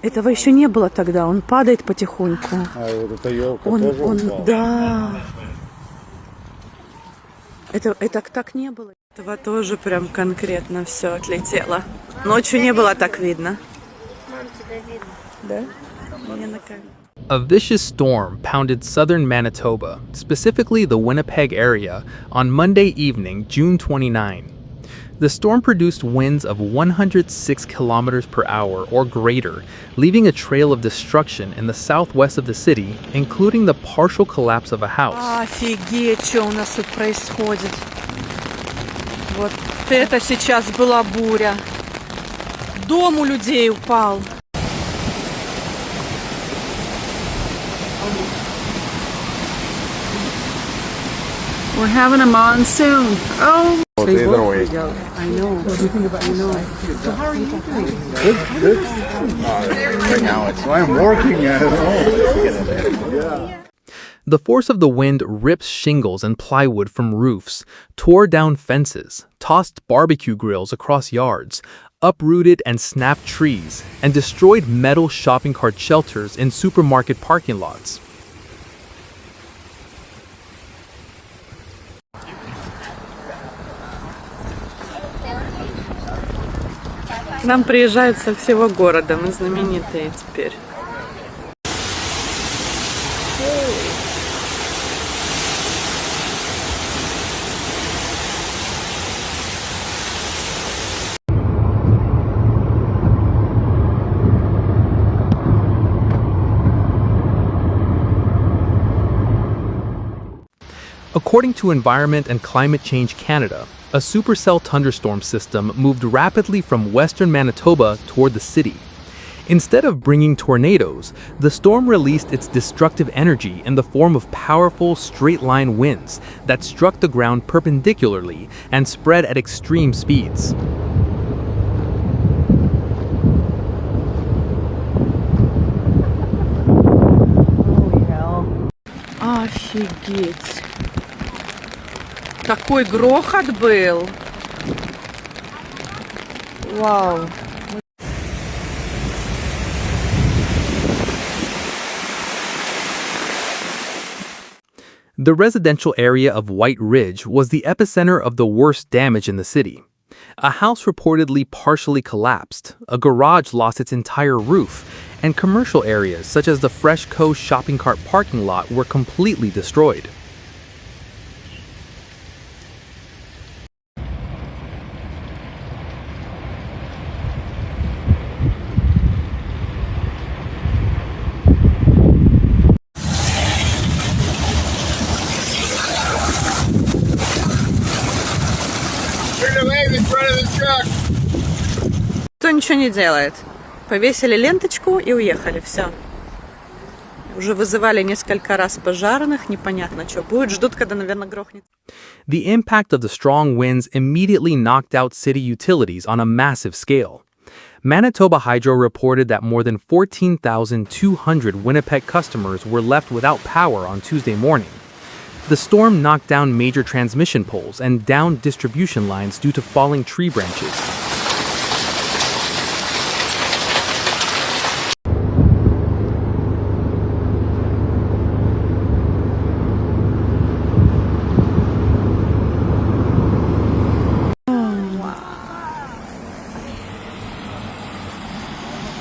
Этого еще не было тогда, он падает потихоньку. А вот эта елка тоже упала? Да. Это так не было. Этого тоже прям конкретно все отлетело. Ночью не было так видно. Мам, тебя видно. Да? Мне на камеру. A vicious storm pounded southern Manitoba, specifically the Winnipeg area, on Monday evening, June 29. The storm produced winds of 106 kilometers per hour or greater, leaving a trail of destruction in the southwest of the city, including the partial collapse of a house. Офигеть, что у нас тут происходит. Вот это сейчас была буря. Дом у людей упал. We're having a monsoon. Oh. Вот either way. I know. What do you think about it? So how are you doing? Good. Right now I'm working at home. Yeah. The force of the wind ripped shingles and plywood from roofs, tore down fences, tossed barbecue grills across yards, uprooted and snapped trees, and destroyed metal shopping cart shelters in supermarket parking lots. К нам приезжают со всего города, мы знаменитые теперь. According to Environment and Climate Change Canada, a supercell thunderstorm system moved rapidly from western Manitoba toward the city. Instead of bringing tornadoes, the storm released its destructive energy in the form of powerful straight-line winds that struck the ground perpendicularly and spread at extreme speeds. Офигеть. Такой грохот был. Вау. The residential area of White Ridge was the epicenter of the worst damage in the city. A house reportedly partially collapsed, a garage lost its entire roof, and commercial areas such as the Fresh Co. shopping cart parking lot were completely destroyed. Кто ничего не делает. Повесили ленточку и уехали. Все. Уже вызывали несколько раз пожарных. Непонятно, что будет. Ждут, когда, наверное, грохнет. The impact of the strong winds immediately knocked out city utilities on a massive scale. Manitoba Hydro reported that more than 14,200 Winnipeg customers were left without power on Tuesday morning. The storm knocked down major transmission poles and downed distribution lines due to falling tree branches.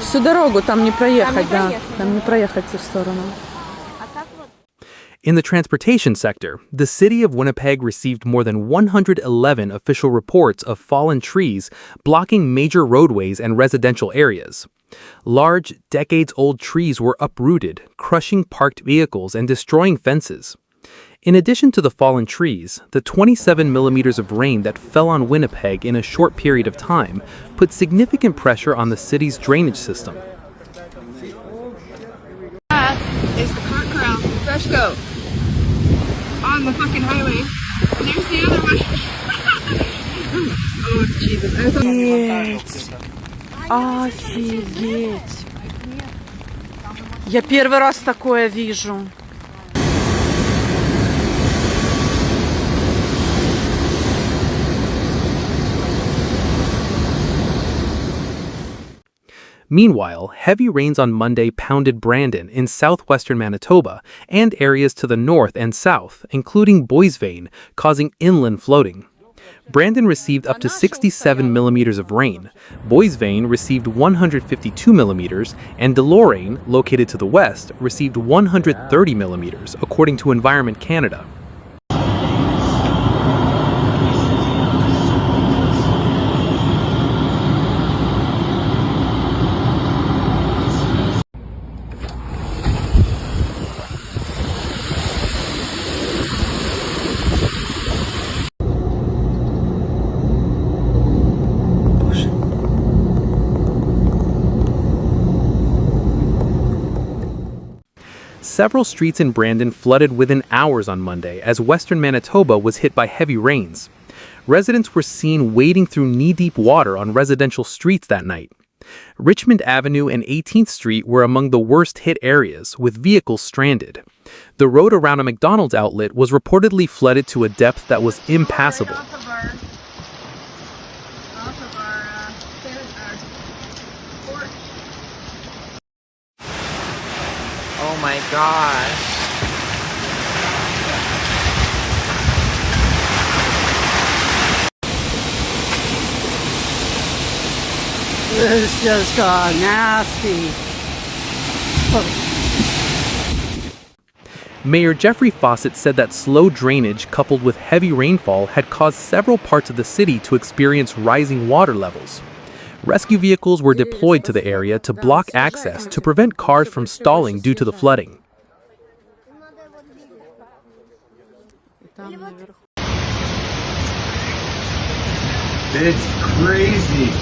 Всю дорогу там не проехать, да. Там не проехать в ту сторону. In the transportation sector, the city of Winnipeg received more than 111 official reports of fallen trees blocking major roadways and residential areas. Large, decades-old trees were uprooted, crushing parked vehicles and destroying fences. In addition to the fallen trees, the 27 millimeters of rain that fell on Winnipeg in a short period of time put significant pressure on the city's drainage system. That is the cart corral, Fresh Go, on the fucking highway. And there's the other one. Oh, Jesus. Офигеть. Я первый раз такое вижу. Meanwhile, heavy rains on Monday pounded Brandon in southwestern Manitoba and areas to the north and south, including Boisvane, causing inland flooding. Brandon received up to 67 millimeters of rain, Boisvane received 152 millimeters, and Deloraine, located to the west, received 130 millimeters, according to Environment Canada. Several streets in Brandon flooded within hours on Monday as western Manitoba was hit by heavy rains. Residents were seen wading through knee-deep water on residential streets that night. Richmond Avenue and 18th Street were among the worst-hit areas, with vehicles stranded. The road around a McDonald's outlet was reportedly flooded to a depth that was impassable. Oh my gosh. This just got nasty. Mayor Jeffrey Fawcett said that slow drainage coupled with heavy rainfall had caused several parts of the city to experience rising water levels. Rescue vehicles were deployed to the area to block access to prevent cars from stalling due to the flooding. It's crazy.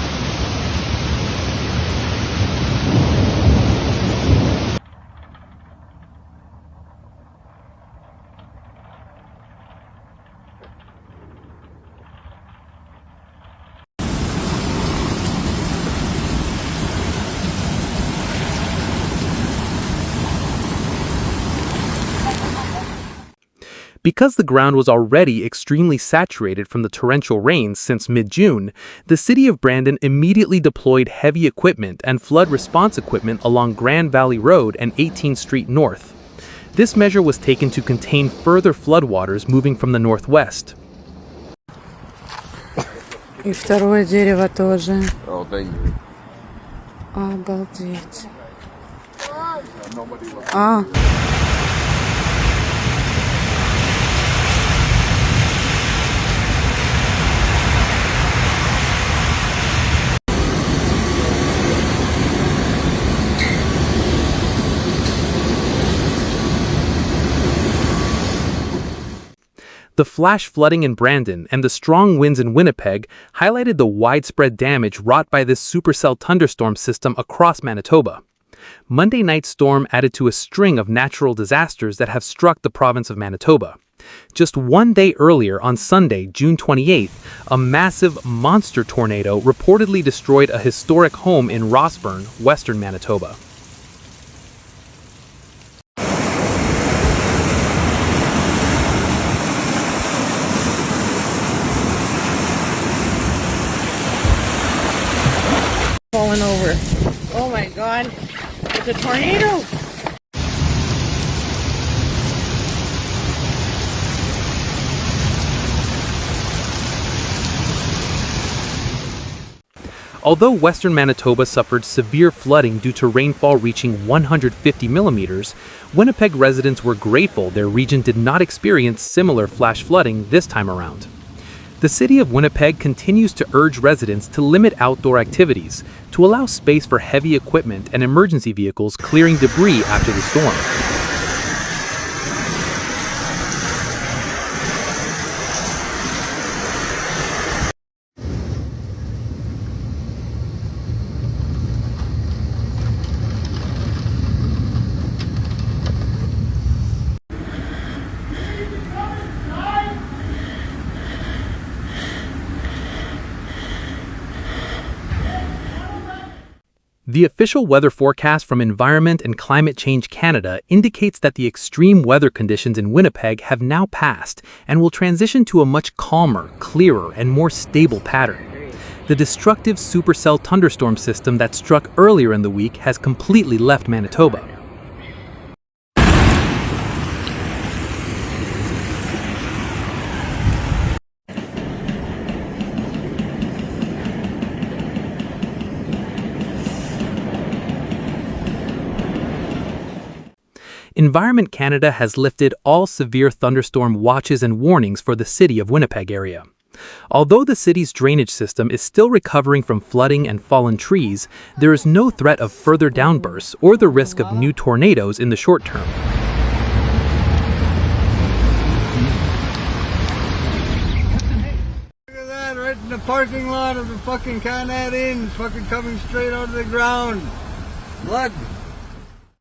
Because the ground was already extremely saturated from the torrential rains since mid-June, the city of Brandon immediately deployed heavy equipment and flood response equipment along Grand Valley Road and 18th Street North. This measure was taken to contain further floodwaters moving from the northwest. И второе дерево тоже. Oh, thank you. Обалдеть. The flash flooding in Brandon and the strong winds in Winnipeg highlighted the widespread damage wrought by this supercell thunderstorm system across Manitoba. Monday night's storm added to a string of natural disasters that have struck the province of Manitoba. Just one day earlier, on Sunday, June 28th, a massive monster tornado reportedly destroyed a historic home in Rossburn, western Manitoba. Falling over. Oh my God. It's a tornado. Although western Manitoba suffered severe flooding due to rainfall reaching 150 millimeters, Winnipeg residents were grateful their region did not experience similar flash flooding this time around. The city of Winnipeg continues to urge residents to limit outdoor activities to allow space for heavy equipment and emergency vehicles clearing debris after the storm. The official weather forecast from Environment and Climate Change Canada indicates that the extreme weather conditions in Winnipeg have now passed and will transition to a much calmer, clearer, and more stable pattern. The destructive supercell thunderstorm system that struck earlier in the week has completely left Manitoba. Environment Canada has lifted all severe thunderstorm watches and warnings for the city of Winnipeg area. Although the city's drainage system is still recovering from flooding and fallen trees, there is no threat of further downbursts or the risk of new tornadoes in the short term. Look at that, right in the parking lot of the fucking Canad Inn, fucking coming straight out of the ground. Blood.